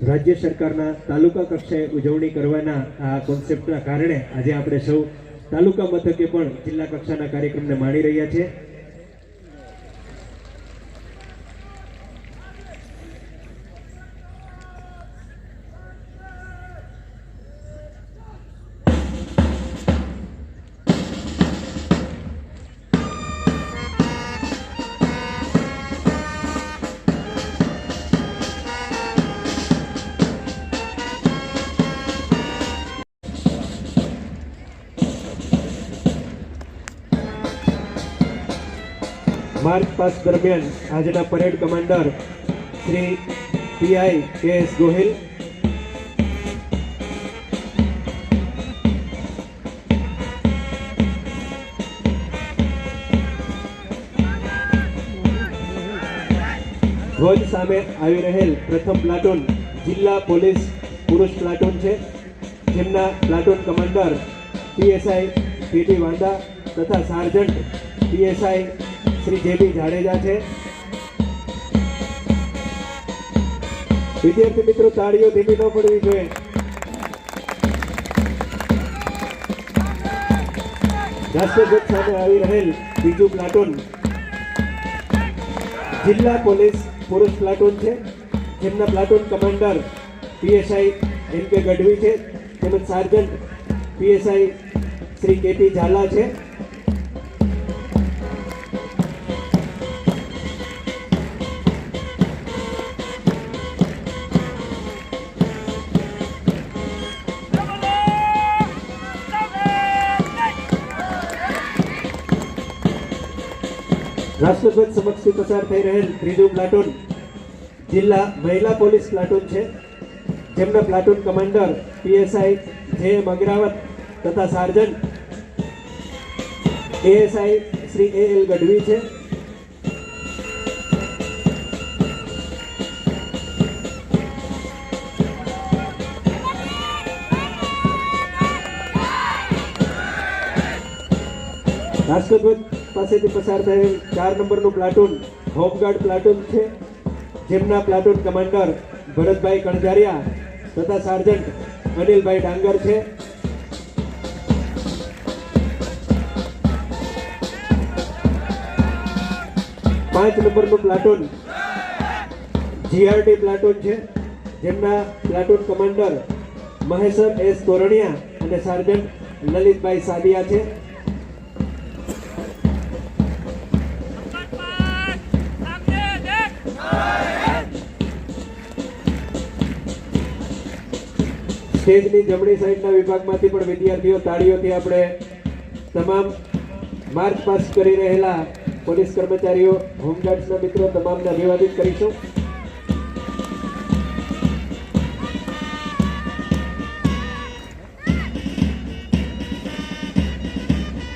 રાજ્ય સરકારના તાલુકા કક્ષાએ ઉજવણી કરવાના આ કોન્સેપ્ટના કારણે આજે આપણે સૌ તાલુકા મથકે પણ જિલ્લા કક્ષાના કાર્યક્રમને માણી રહ્યા છે। मार्च पास्ट दरमियान आजना parade commander Shri PI K S. Gohil, ध्वज सामे आवी रहेल प्रथम प्लाटून जिला पोलीस पुरुष प्लाटून है, जेमना प्लाटून कमांडर पीएसआई पीटी वांदा तथा सार्जंट पीएसआई श्री जेबी जाडेजा है। विद्यार्थी मित्रों ताड़ीओ धीमी न पड़वी जोईए। राष्ट्रध्वज सामे आवी रहेल बीजू प्लाटून जिला पोलीस पुरुष प्लाटून है, जेमना platoon commander PSI M K. Gadhvi है, तेमज sergeant PSI Shri K P. Jhala है। राष्ट्रध्वज समक्ष पसार थई रहेल त्रीजू प्लाटून जिला महिला पोलीस प्लाटून है, जेमना platoon commander PSI J M. Agrawat तथा sergeant ASI Shri A L. Gadhvi है। राष्ट्रध्वज पासेथी पसार थયેલ 4 नंबरનું प्लाटून होमगार्ड प्लाटून है, जेमना प्लाटून कमांडर भरतभाई कणजारिया तथा सार्जंट अनिलभाई डांगर है। पांच नंबरનું प्लाटून जीआरडी प्लाटून है, जेमना प्लाटून कमांडर महेश्वर एस तोरणिया और सार्जंट ललितभाई सादिया है। स्टेजनी जमणी साइडना विभागमांथी पण विद्यार्थीओ ताळीओथी આપણે તમામ માર્ચ પાસ કરી રહેલા પોલીસ કર્મચારીઓ હોમગાર્ડ્સના મિત્રો તમામને અભિવાદિત કરીશું।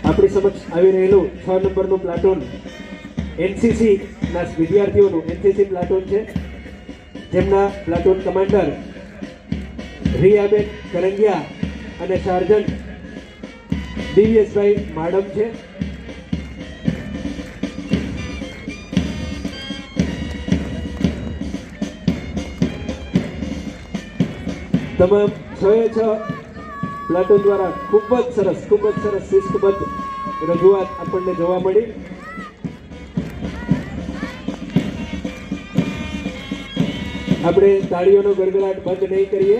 આપણી સમક્ષ આવી રહેલું 6 નંબરનું પ્લાટૂન એનસીસી ના વિદ્યાર્થીઓનું એનસીસી પ્લાટૂન છે, જેમના પ્લાટૂન કમાન્ડર रियाबेन करंगिया और सार्जंट दिव्येशभाई माडम है। तमाम 6 प्लाटून द्वारा खूब ज सरस शिस्तबद्ध रजूआत आपने जोवा मळी। આપણે તાળીઓનો ગડગડાટ બંધ નહીં કરીએ।